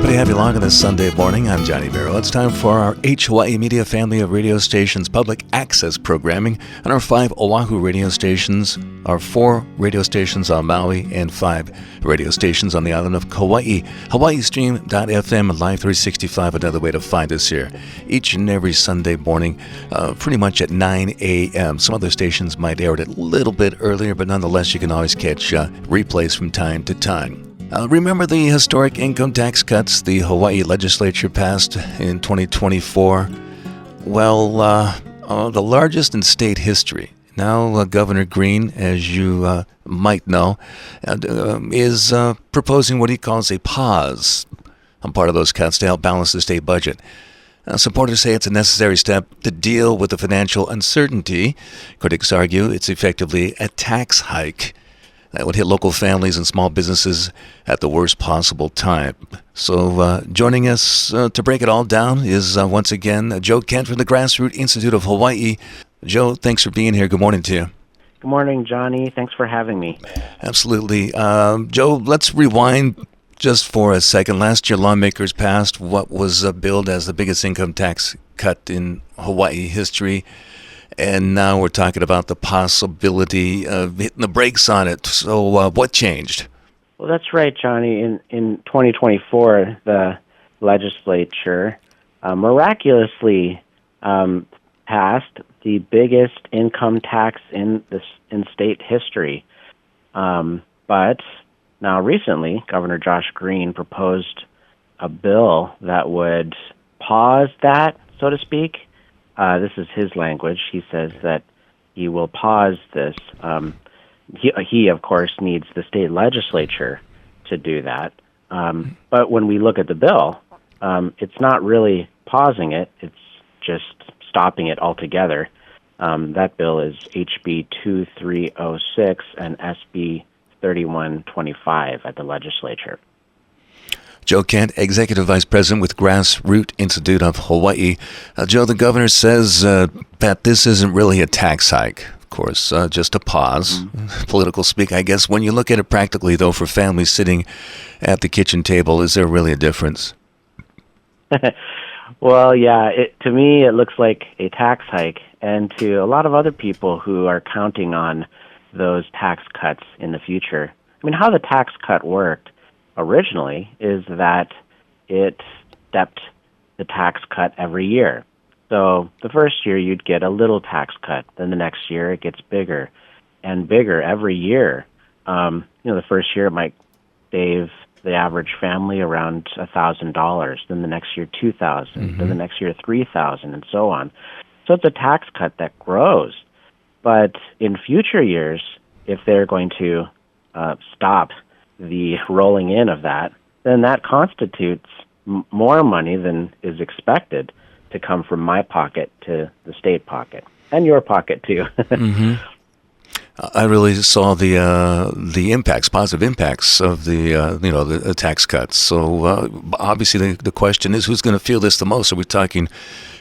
Happy to have you along on this Sunday morning. I'm Johnny Barrow. It's time for our Hawaii Media family of radio stations public access programming on our 5 Oahu radio stations, our 4 radio stations on Maui, and 5 radio stations on the island of Kauai. HawaiiStream.fm and Live 365, another way to find us here. Each and every Sunday morning, pretty much at 9 a.m. Some other stations might air it a little bit earlier, but nonetheless, you can always catch replays from time to time. Remember the historic income tax cuts the Hawaii legislature passed in 2024? Well, the largest in state history. Now, Governor Green, as you might know, is proposing what he calls a pause on part of those cuts to help balance the state budget. Supporters say it's a necessary step to deal with the financial uncertainty. Critics argue it's effectively a tax hike that would hit local families and small businesses at the worst possible time. So joining us to break it all down is once again Joe Kent from the Grassroots Institute of Hawaii. Joe, thanks for being here. Good morning to you. Good morning, Johnny. Thanks for having me. Absolutely. Joe, let's rewind just for a second. Last year, lawmakers passed what was billed as the biggest income tax cut in Hawaii history. And now we're talking about the possibility of hitting the brakes on it. So what changed? Well, that's right, Johnny. In 2024, the legislature miraculously passed the biggest income tax in state history. But now recently, Governor Josh Green proposed a bill that would pause that, so to speak. This is his language. He says that he will pause this. He, of course, needs the state legislature to do that. But when we look at the bill, it's not really pausing it. It's just stopping it altogether. That bill is HB 2306 and SB 3125 at the legislature. Joe Kent, Executive Vice President with Grassroots Institute of Hawaii. Joe, the governor says that this isn't really a tax hike. Of course, just a pause. Political speak, I guess. When you look at it practically, though, for families sitting at the kitchen table, is there really a difference? Well, yeah. To me, it looks like a tax hike. And to a lot of other people who are counting on those tax cuts in the future, I mean, how the tax cut worked originally is that it stepped the tax cut every year. So the first year you'd get a little tax cut. Then the next year it gets bigger and bigger every year. The first year it might save the average family around $1,000. Then the next year $2,000. Then the next year $3,000, and so on. So it's a tax cut that grows. But in future years, if they're going to stop the rolling in of that, then that constitutes more money than is expected to come from my pocket to the state pocket, and your pocket too. I really saw the impacts, positive impacts of the tax cuts. So obviously the question is, who's going to feel this the most? Are we talking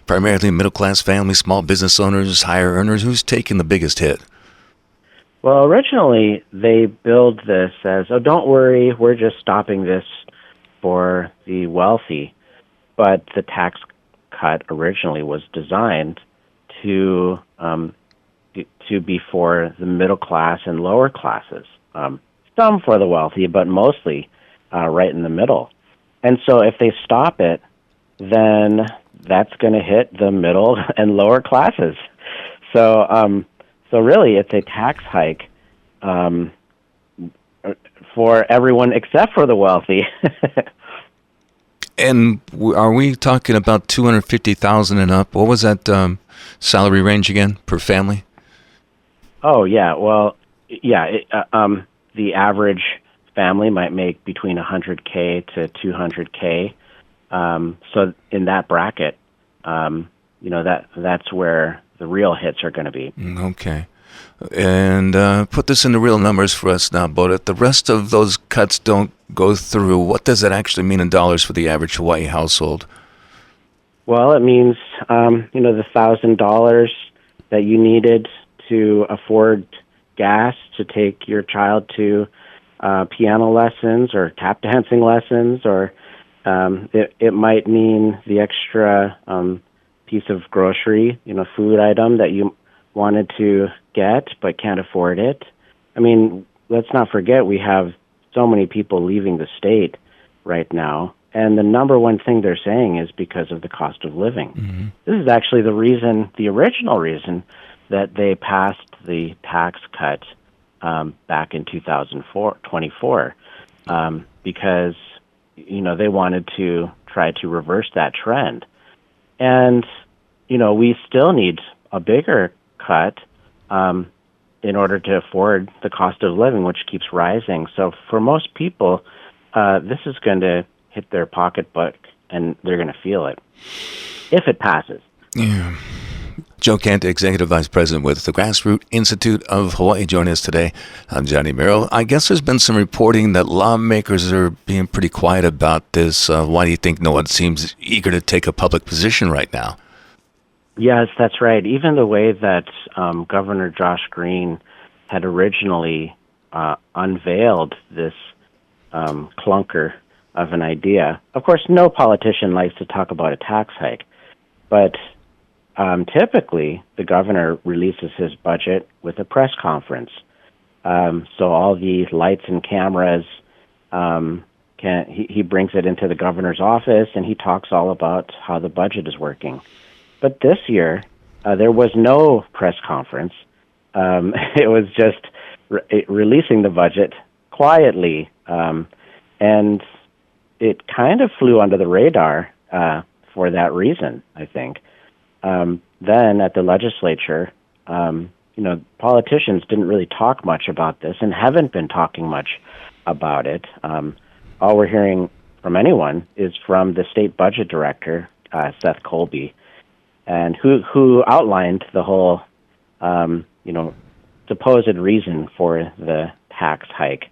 primarily middle class families, small business owners, higher earners? Who's taking the biggest hit? Well, originally they billed this as, oh, don't worry, we're just stopping this for the wealthy. But the tax cut originally was designed to be for the middle class and lower classes. Some for the wealthy, but mostly right in the middle. And so if they stop it, then that's going to hit the middle and lower classes. So really, it's a tax hike for everyone except for the wealthy. And are we talking about $250,000 and up? What was that salary range again per family? Oh yeah, well, yeah. The average family might make between $100K to $200K. So in that bracket, that's where the real hits are going to be. Okay. And put this into real numbers for us now, but if the rest of those cuts don't go through, what does that actually mean in dollars for the average Hawaii household? Well, it means, the $1,000 that you needed to afford gas to take your child to piano lessons or tap dancing lessons or It might mean the extra piece of grocery, food item that you wanted to get but can't afford it. I mean, let's not forget we have so many people leaving the state right now, and the number one thing they're saying is because of the cost of living. Mm-hmm. This is actually the original reason that they passed the tax cut back in 2024, because they wanted to try to reverse that trend. And, we still need a bigger cut in order to afford the cost of living, which keeps rising. So for most people, this is going to hit their pocketbook, and they're going to feel it if it passes. Yeah. Joe Kent, Executive Vice President with the Grassroots Institute of Hawaii, joining us today. I'm Johnny Merrill. I guess there's been some reporting that lawmakers are being pretty quiet about this. Why do you think no one seems eager to take a public position right now? Yes, that's right. Even the way that Governor Josh Green had originally unveiled this clunker of an idea. Of course, no politician likes to talk about a tax hike, but typically the governor releases his budget with a press conference. So all the lights and cameras, he brings it into the governor's office, and he talks all about how the budget is working. But this year, there was no press conference. It was just releasing the budget quietly, and it kind of flew under the radar for that reason, I think. Then at the legislature, politicians didn't really talk much about this and haven't been talking much about it. All we're hearing from anyone is from the state budget director, Seth Colby, and who outlined the whole, supposed reason for the tax hike.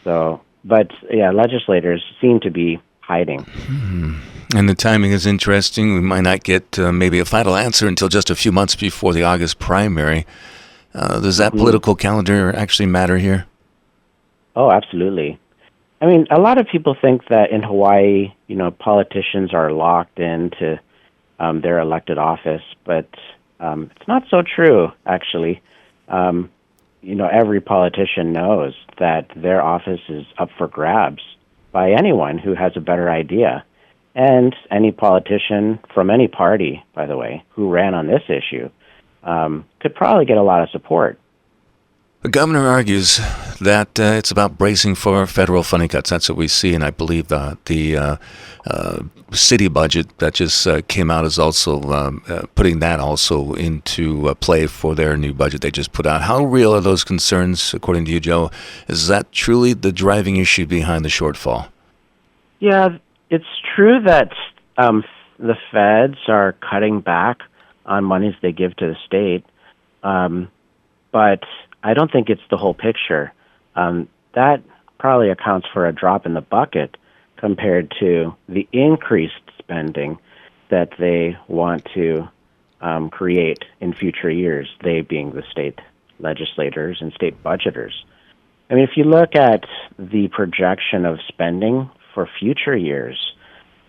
So, but yeah, legislators seem to be hiding. Mm-hmm. And the timing is interesting. We might not get maybe a final answer until just a few months before the August primary. Does that political calendar actually matter here? Oh, absolutely. I mean, a lot of people think that in Hawaii, politicians are locked into their elected office, but it's not so true, actually. Every politician knows that their office is up for grabs by anyone who has a better idea. And any politician from any party, by the way, who ran on this issue could probably get a lot of support. The governor argues that it's about bracing for federal funding cuts. That's what we see, and I believe the city budget that just came out is also putting that also into play for their new budget they just put out. How real are those concerns, according to you, Joe? Is that truly the driving issue behind the shortfall? Yeah, it's true that the feds are cutting back on monies they give to the state, but I don't think it's the whole picture. That probably accounts for a drop in the bucket compared to the increased spending that they want to create in future years, they being the state legislators and state budgeters. I mean, if you look at the projection of spending for future years,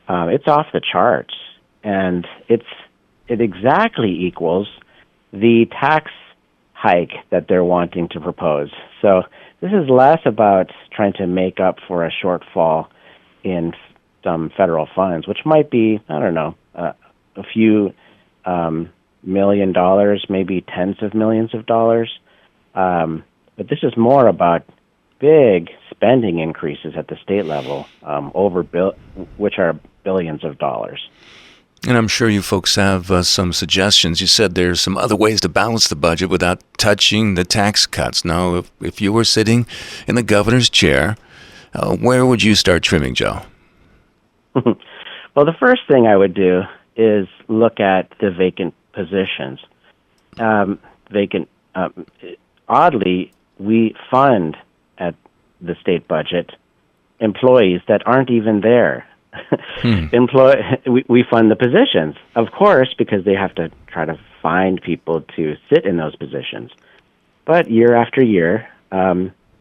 it's off the charts, and it exactly equals the tax hike that they're wanting to propose. So this is less about trying to make up for a shortfall in some federal funds, which might be, I don't know, a few $1 million, maybe tens of millions of dollars. But this is more about big spending increases at the state level, which are billions of dollars. And I'm sure you folks have some suggestions. You said there's some other ways to balance the budget without touching the tax cuts. Now, if you were sitting in the governor's chair, where would you start trimming, Joe? Well, the first thing I would do is look at the vacant positions. Oddly, we fund at the state budget employees that aren't even there. We fund the positions, of course, because they have to try to find people to sit in those positions. But year after year,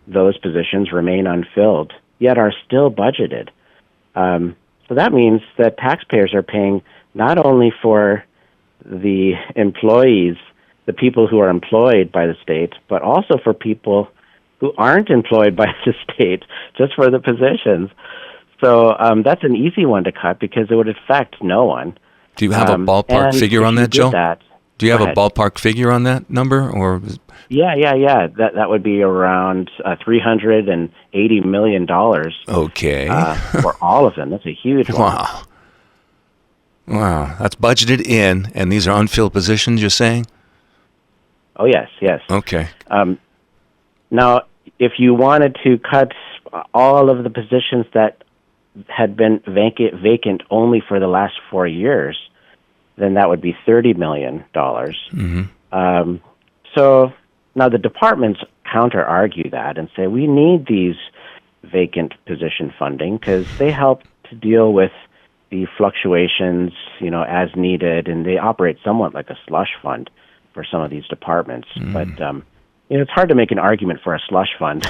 those positions remain unfilled, yet are still budgeted. So that means that taxpayers are paying not only for the employees, the people who are employed by the state, but also for people who aren't employed by the state, just for the positions. So that's an easy one to cut because it would affect no one. Do you have a ballpark figure on that, Joe? Do you have a ballpark figure on that number, or? Yeah. That would be around $380 million. Okay. For all of them. That's a huge one. Wow. That's budgeted in, and these are unfilled positions, you're saying? Oh, yes. Okay. Now, if you wanted to cut all of the positions that had been vacant only for the last 4 years, then that would be $30 million. Mm-hmm. So now the departments counter-argue that and say we need these vacant position funding because they help to deal with the fluctuations, as needed, and they operate somewhat like a slush fund for some of these departments. Mm. But it's hard to make an argument for a slush fund.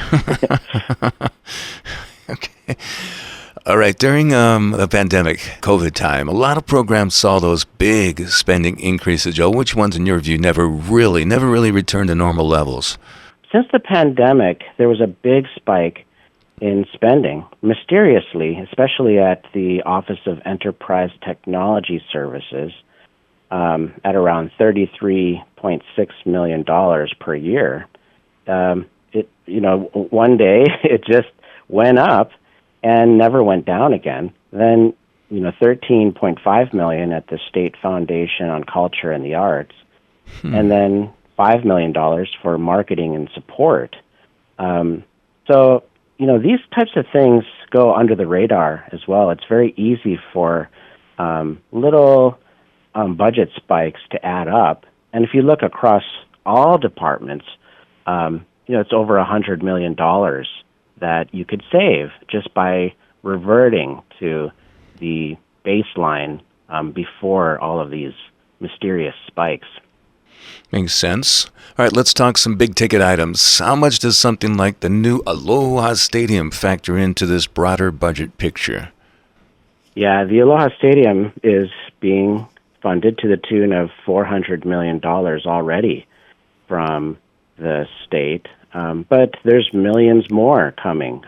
Okay. All right. During the pandemic, COVID time, a lot of programs saw those big spending increases. Joe, which ones, in your view, never really returned to normal levels? Since the pandemic, there was a big spike in spending, mysteriously, especially at the Office of Enterprise Technology Services, at around $33.6 million per year. One day it just went up and never went down again. Then, $13.5 million at the State Foundation on Culture and the Arts, and then $5 million for marketing and support. So, these types of things go under the radar as well. It's very easy for little budget spikes to add up. And if you look across all departments, it's over $100 million that you could save just by reverting to the baseline before all of these mysterious spikes. Makes sense. All right, let's talk some big-ticket items. How much does something like the new Aloha Stadium factor into this broader budget picture? Yeah, the Aloha Stadium is being funded to the tune of $400 million already from the state, but there's millions more coming.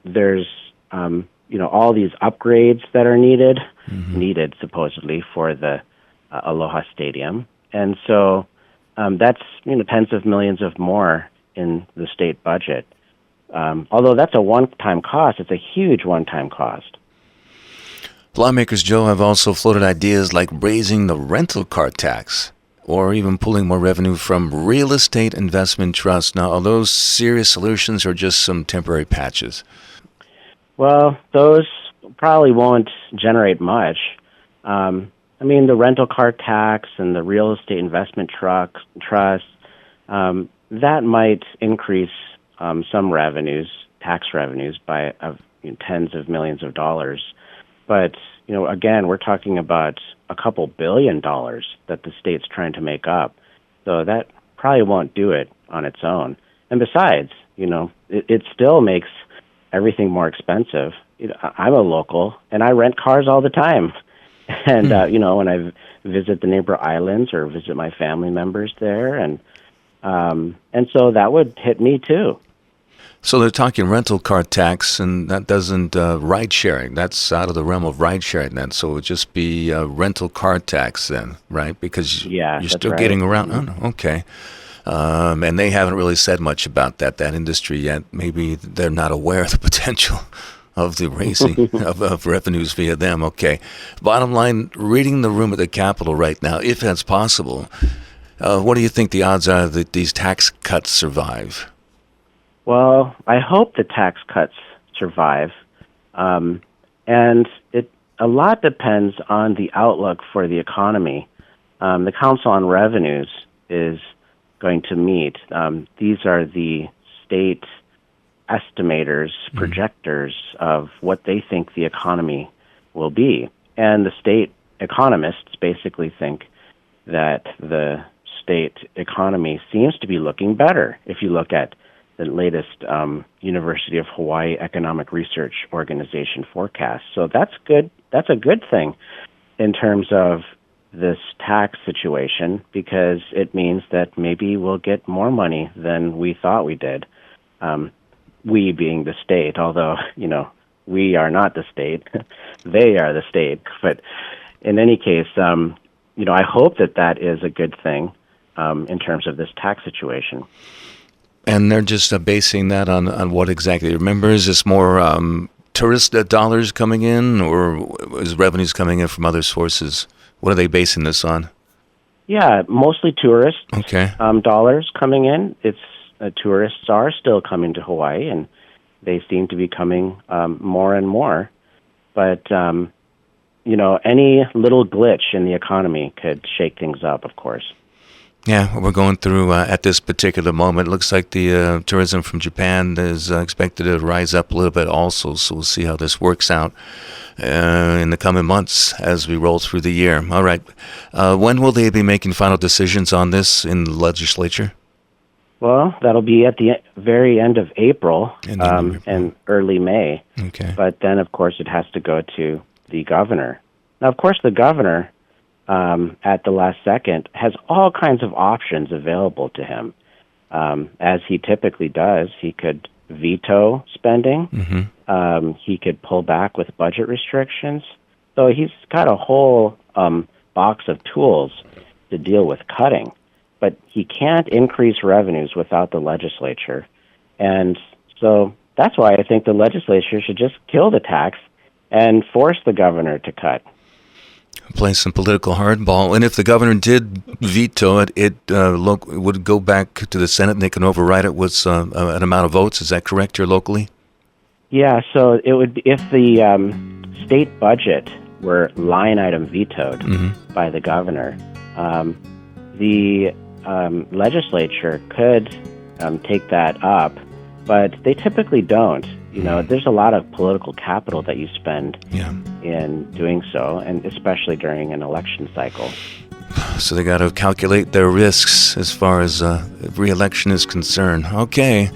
There's all these upgrades that are needed supposedly for the Aloha Stadium. And so that's tens of millions of more in the state budget. Although that's a one-time cost, it's a huge one-time cost. Lawmakers, Joe, have also floated ideas like raising the rental car tax or even pulling more revenue from real estate investment trusts. Now, are those serious solutions or just some temporary patches? Well, those probably won't generate much. The rental car tax and the real estate investment trust, that might increase some revenues, tax revenues, by tens of millions of dollars. But, again, we're talking about a couple $1 billion that the state's trying to make up. So that probably won't do it on its own. And besides, it still makes everything more expensive. I'm a local, and I rent cars all the time. And, when I visit the neighbor islands or visit my family members there, and so that would hit me too. So they're talking rental car tax, and that doesn't ride sharing. That's out of the realm of ride sharing then. So it would just be rental car tax then, right? Because you're still right. Getting around. Mm-hmm. Oh, no. Okay. And they haven't really said much about that industry yet. Maybe they're not aware of the potential of the raising of revenues via them. Okay. Bottom line, reading the room at the Capitol right now, if that's possible, what do you think the odds are that these tax cuts survive? Well, I hope the tax cuts survive. And a lot depends on the outlook for the economy. The Council on Revenues is going to meet. These are the state estimators, projectors of what they think the economy will be. And the state economists basically think that the state economy seems to be looking better. If you look at the latest University of Hawaii Economic Research Organization forecast. So that's good. That's a good thing in terms of this tax situation, because it means that maybe we'll get more money than we thought we did. We being the state, although, we are not the state. They are the state. But in any case, I hope that is a good thing in terms of this tax situation. And they're just basing that on what exactly? Remember, is this more tourist dollars coming in, or is revenues coming in from other sources? What are they basing this on? Yeah, mostly tourist dollars coming in. Tourists are still coming to Hawaii, and they seem to be coming more and more. But, any little glitch in the economy could shake things up, of course. Yeah, we're going through, at this particular moment, it looks like the tourism from Japan is expected to rise up a little bit also, so we'll see how this works out in the coming months as we roll through the year. All right. When will they be making final decisions on this in the legislature? Well, that'll be at the very end of April and early May. Okay. But then, of course, it has to go to the governor. Now, of course, the governor, at the last second, has all kinds of options available to him. As he typically does, he could veto spending. Mm-hmm. He could pull back with budget restrictions. So he's got a whole box of tools to deal with cutting. But he can't increase revenues without the legislature. And so that's why I think the legislature should just kill the tax and force the governor to cut. Play some political hardball. And if the governor did veto it, it would go back to the Senate and they can override it with an amount of votes. Is that correct here locally? Yeah, so it would be, if the state budget were line item vetoed by the governor, the legislature could take that up, but they typically don't. There's a lot of political capital that you spend in doing so, and especially during an election cycle. So they got to calculate their risks as far as re-election is concerned. Okay,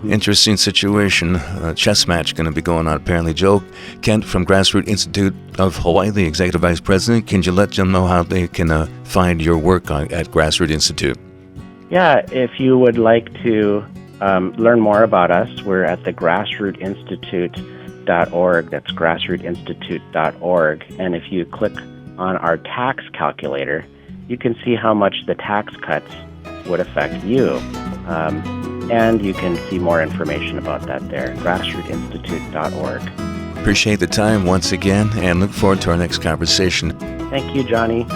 Interesting situation. Chess match going to be going on apparently. Joe Kent from Grassroots Institute of Hawaii, the Executive Vice President. Can you let them know how they can find your work at Grassroots Institute? Yeah, if you would like to learn more about us, we're at the grassrootsinstitute.org. That's grassrootsinstitute.org. And if you click on our tax calculator, you can see how much the tax cuts would affect you. And you can see more information about that there, grassrootsinstitute.org. Appreciate the time once again and look forward to our next conversation. Thank you, Johnny.